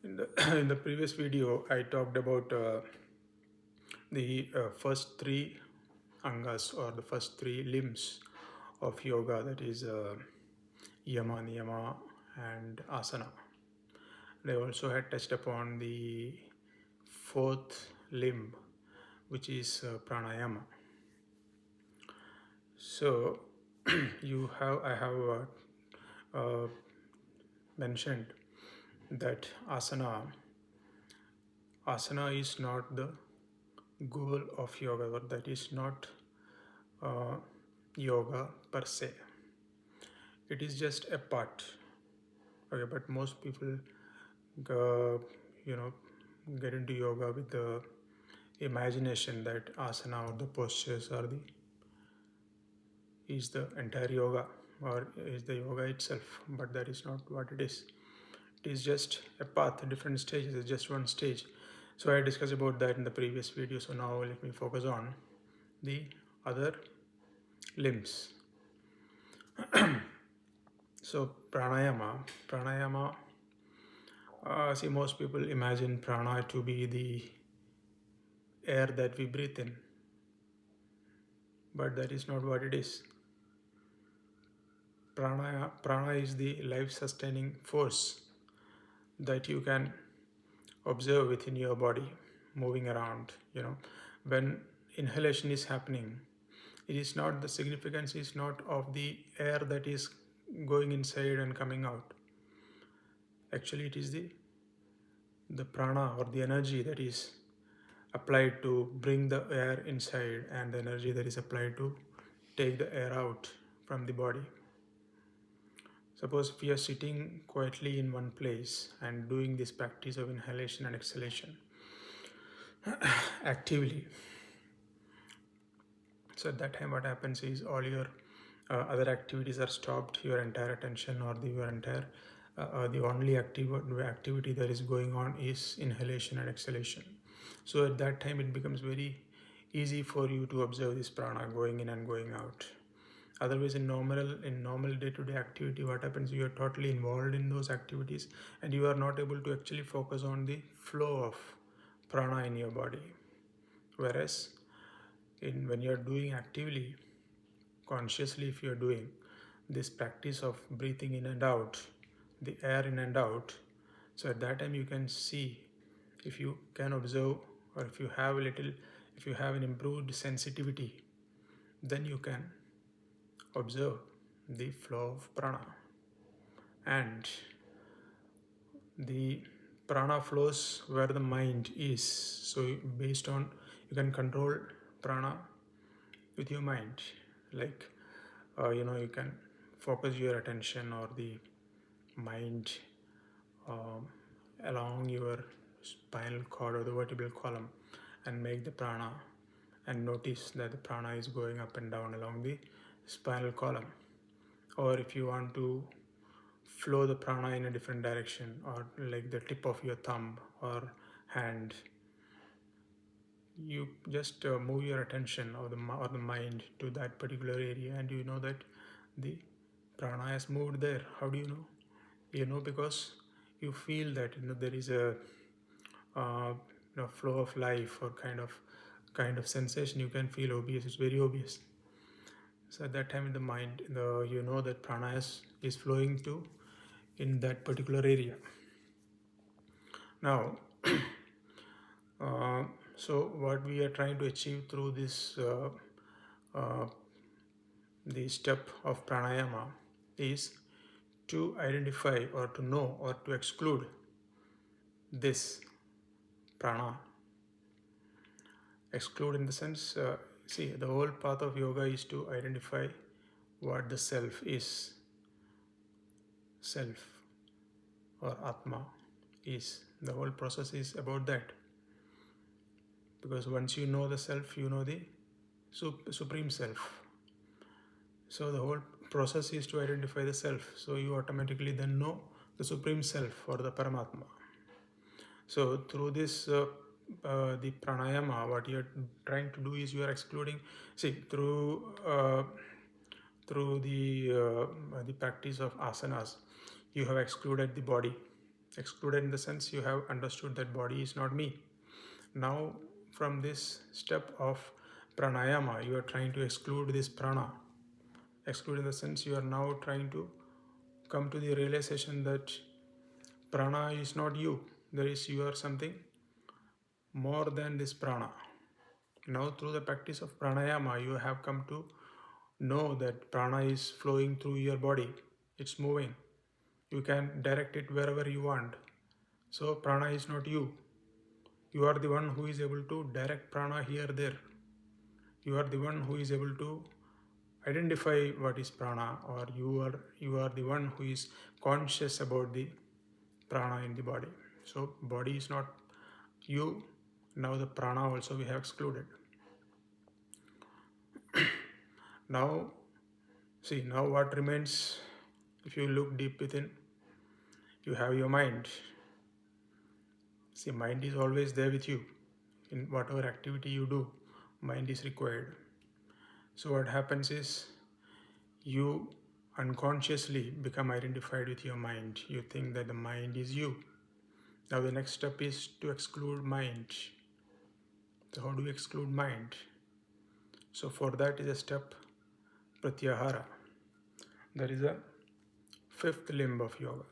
In the in the previous video, I talked about the first three angas, or the first three limbs of yoga, that is yama, niyama, and asana. They also had touched upon the fourth limb, which is pranayama. So I have mentioned that asana is not the goal of yoga, or that is not uh, yoga per se. It is just a part. Okay, but most people uh, you know get into yoga with the imagination that asana or the postures are the is the entire yoga, or is the yoga itself. But that is not what it is. It is just a path, different stages. It's just one stage. So I discussed about that in the previous video. So now let me focus on the other limbs. So pranayama. See, most people imagine prana to be the air that we breathe in, but that is not what it is. Prana is the life-sustaining force that you can observe within your body, moving around. When inhalation is happening, it is not, the significance is not of the air that is going inside and coming out. Actually, it is the prana, or the energy that is applied to bring the air inside, and the energy that is applied to take the air out from the body. Suppose if you are sitting quietly in one place and doing this practice of inhalation and exhalation actively, so at that time what happens is all your other activities are stopped. Your entire attention, or the only activity that is going on is inhalation and exhalation. So at that time it becomes very easy for you to observe this prana going in and going out. Otherwise, in normal day-to-day activity, what happens, you are totally involved in those activities, and you are not able to actually focus on the flow of prana in your body. Whereas when you are doing actively, consciously, if you are doing this practice of breathing in and out, the air in and out, so at that time you can see, if you can observe, or if you have an improved sensitivity, then you can observe the flow of prana. And the prana flows where the mind is. So based on, you can control prana with your mind. Like you can focus your attention or the mind um, along your spinal cord or the vertebral column, and make the prana, and notice that the prana is going up and down along the spinal column. Or if you want to flow the prana in a different direction, or like the tip of your thumb or hand, you just move your attention, or the mind, to that particular area, and you know that the prana has moved there. How do you know? Because you feel that there is a flow of life, or kind of sensation you can feel. Obvious, it's very obvious. So at that time in the mind, that prana is flowing to in that particular area. Now, so what we are trying to achieve through this the step of pranayama is to identify, or to know, or to exclude this prana. Exclude in the sense, see, the whole path of yoga is to identify what the self is. Self, or atma, is. The whole process is about that. Because once you know the self, you know the supreme self. So the whole process is to identify the self. So you automatically then know the supreme self, or the Paramatma. So through this the pranayama, what you are trying to do is you are excluding. See, through the practice of asanas, you have excluded the body Excluded in the sense you have understood that body is not me. Now, from this step of pranayama, you are trying to exclude this prana. Exclude in the sense you are now trying to come to the realization that prana is not you. You are something more than this prana. Now, through the practice of pranayama, you have come to know that prana is flowing through your body. It's moving. You can direct it wherever you want. So, prana is not you. You are the one who is able to direct prana here, there. You are the one who is able to identify what is prana, or you are the one who is conscious about the prana in the body. So, body is not you. Now, the prana also we have excluded. Now, see, now what remains, if you look deep within, you have your mind. See, mind is always there with you. In whatever activity you do, mind is required. So what happens is, you unconsciously become identified with your mind. You think that the mind is you. Now the next step is to exclude mind. So how do we exclude mind? So for that is a step, pratyahara. That is a fifth limb of yoga.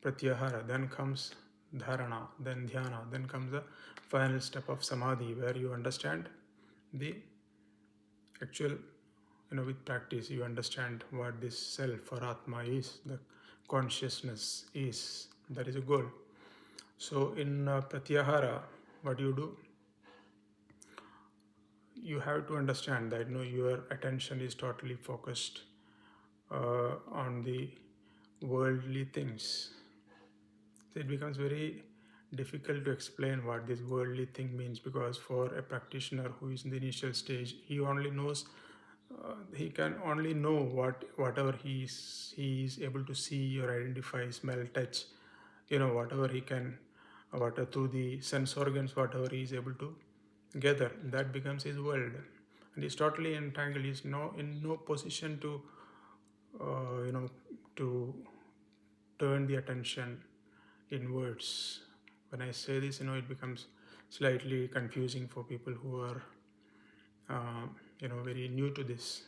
Pratyahara, then comes dharana, then dhyana, then comes the final step of samadhi, where you understand the actual, with practice, you understand what this self or atma is, the consciousness is. That is a goal. So in pratyahara, what you do, you have to understand that your attention is totally focused on the worldly things. So it becomes very difficult to explain what this worldly thing means, because for a practitioner who is in the initial stage, he only knows, he can only know whatever he is able to see or identify, smell, touch, whatever he can, through the sense organs, whatever he is able to gather, that becomes his world, and he's totally entangled. He's in no position to to turn the attention inwards. When I say this, it becomes slightly confusing for people who are very new to this,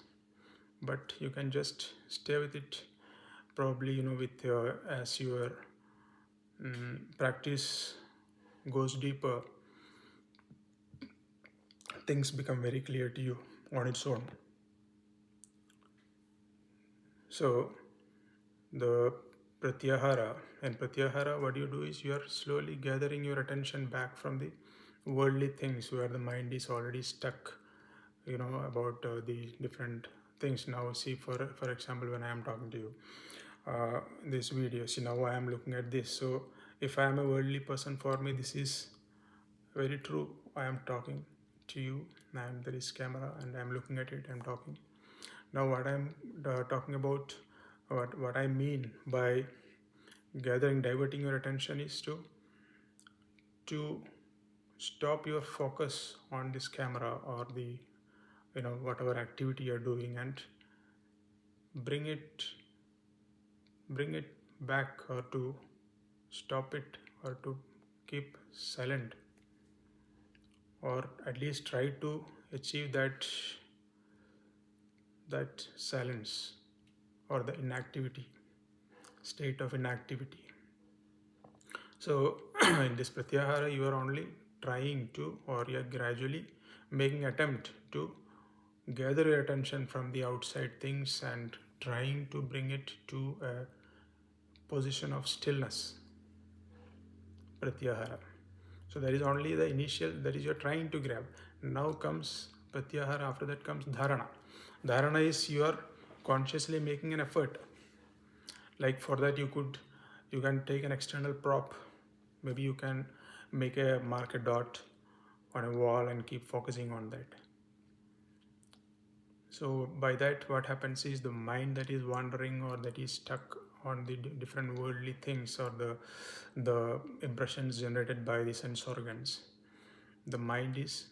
but you can just stay with it. Probably with as your practice goes deeper, things become very clear to you on its own. So the pratyahara, and pratyahara, what you do is you are slowly gathering your attention back from the worldly things where the mind is already stuck, about the different things. Now see, for example, when I am talking to you, this video, see, now I am looking at this. So if I am a worldly person, for me this is very true. I am talking to you, and there is camera, and I am looking at it, I am talking. Now what I am talking about, what I mean by diverting your attention, is to stop your focus on this camera or the whatever activity you're doing, and bring it back, or to stop it, or to keep silent, or at least try to achieve that silence, or the inactivity, state of inactivity. So in this pratyahara, you are only trying to, or you are gradually making attempt to gather your attention from the outside things and trying to bring it to a position of stillness, pratyahara. So that is only the initial, that is you're trying to grab. Now comes pratyahara, after that comes dharana. Dharana is you are consciously making an effort. Like for that you can take an external prop. Maybe you can make a marker dot on a wall and keep focusing on that. So by that, what happens is the mind that is wandering, or that is stuck on the different worldly things, or the impressions generated by the sense organs, the mind is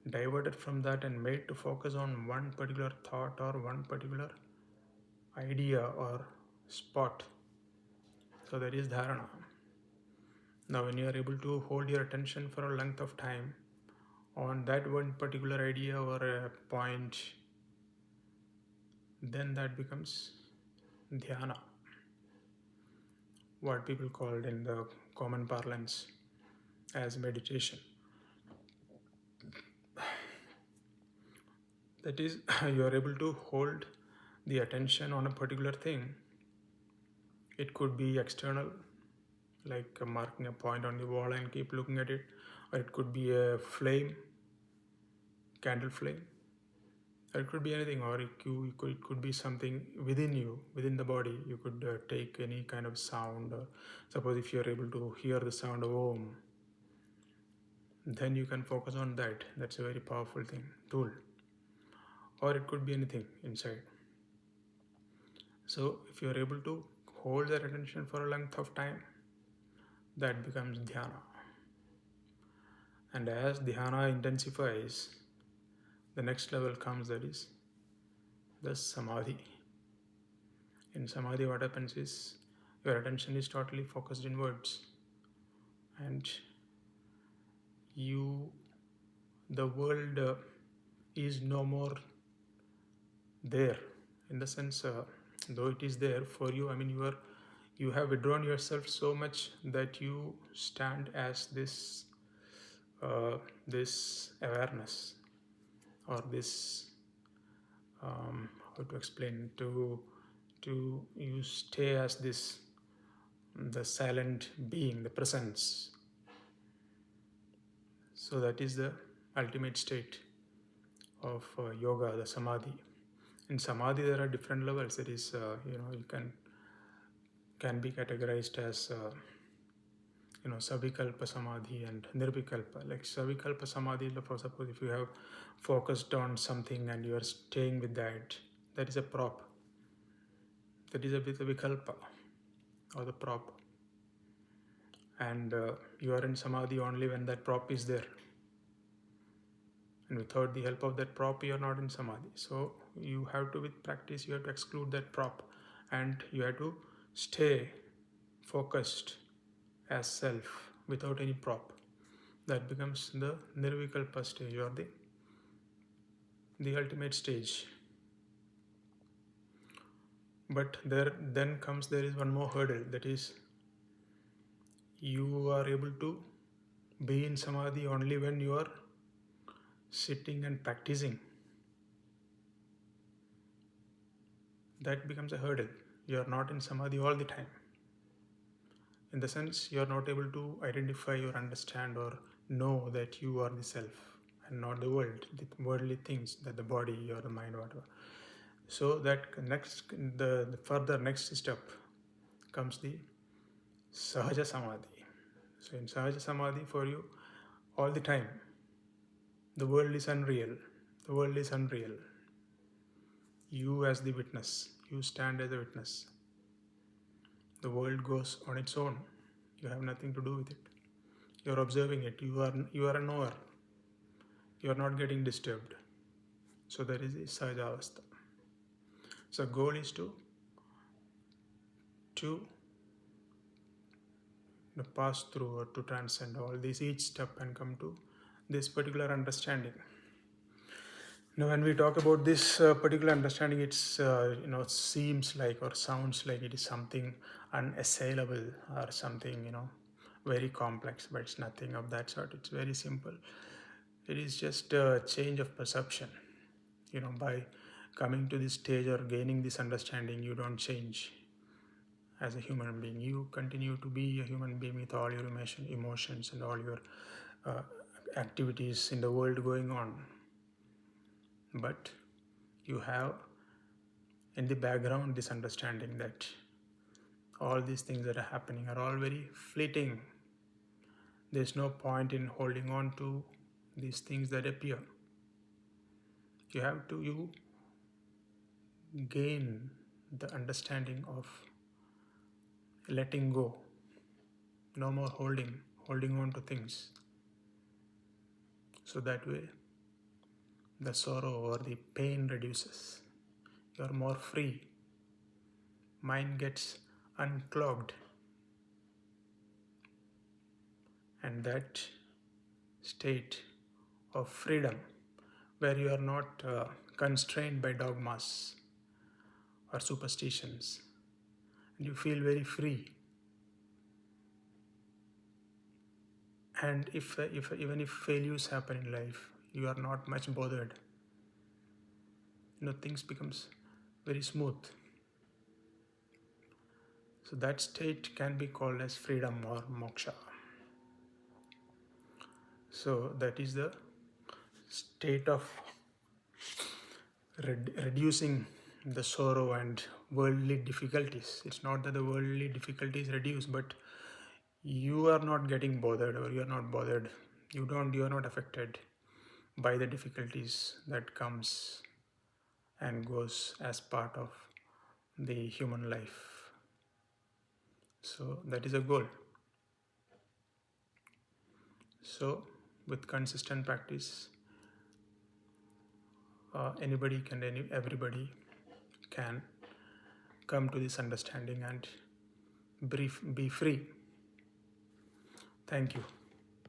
diverted from that and made to focus on one particular thought or one particular idea or spot. So that is dharana. Now when you are able to hold your attention for a length of time on that one particular idea or a point, then that becomes dhyana, what people called in the common parlance as meditation. That is, you are able to hold the attention on a particular thing. It could be external, like marking a point on the wall and keep looking at it, or it could be a flame, candle flame, or it could be anything, or it could be something within you, within the body. You could take any kind of sound. Suppose if you are able to hear the sound of Om, then you can focus on that. That's a very powerful tool. Or it could be anything inside. So if you are able to hold that attention for a length of time, that becomes dhyana. And as dhyana intensifies, the next level comes, that is the samadhi. In samadhi, what happens is your attention is totally focused inwards, and the world is no more there, in the sense, though it is there for you. I mean, you have withdrawn yourself so much that you stand as this awareness, or this, how to explain, to you stay as this, the silent being, the presence. So that is the ultimate state of yoga, the samadhi. In samadhi, there are different levels. It is, you can be categorized as savikalpa samadhi and nirvikalpa. Like savikalpa samadhi, for suppose if you have focused on something and you are staying with that, that is a prop. That is a bit of vikalpa, or the prop. And you are in samadhi only when that prop is there. And without the help of that prop, you are not in samadhi. So you have to, with practice, you have to exclude that prop, and you have to stay focused as self without any prop. That becomes the nirvikalpa stage, or the ultimate stage. But there is one more hurdle, that is, you are able to be in samadhi only when you are sitting and practicing. That becomes a hurdle. You are not in samadhi all the time. In the sense, you are not able to identify or understand or know that you are the self and not the world, the worldly things, that the body or the mind, whatever. So that the further next step comes the sahaja samadhi. So in sahaja samadhi, for you, all the time, the world is unreal. The world is unreal. You as the witness, you stand as a witness. The world goes on its own. You have nothing to do with it. You are observing it. You are a knower. You are not getting disturbed. So that is the sahaja avastha. So goal is to pass through or to transcend all these each step and come to this particular understanding. Now, when we talk about this particular understanding, it's seems like or sounds like it is something unassailable or something very complex, but it's nothing of that sort. It's very simple. It is just a change of perception. By coming to this stage or gaining this understanding, you don't change as a human being. You continue to be a human being with all your emotions and all your activities in the world going on. But you have in the background this understanding that all these things that are happening are all very fleeting. There's no point in holding on to these things that appear. You gain the understanding of letting go. No more holding on to things. So that way the sorrow or the pain reduces. You are more free. Mind gets unclogged. And that state of freedom, where you are not constrained by dogmas or superstitions, and you feel very free. And if even if failures happen in life, you are not much bothered. Things becomes very smooth. So that state can be called as freedom or moksha. So that is the state of reducing the sorrow and worldly difficulties. It's not that the worldly difficulties reduce, but you are not getting bothered, or you are not bothered. You are not affected by the difficulties that comes and goes as part of the human life. So that is a goal. So with consistent practice, everybody can come to this understanding and be free. Thank you.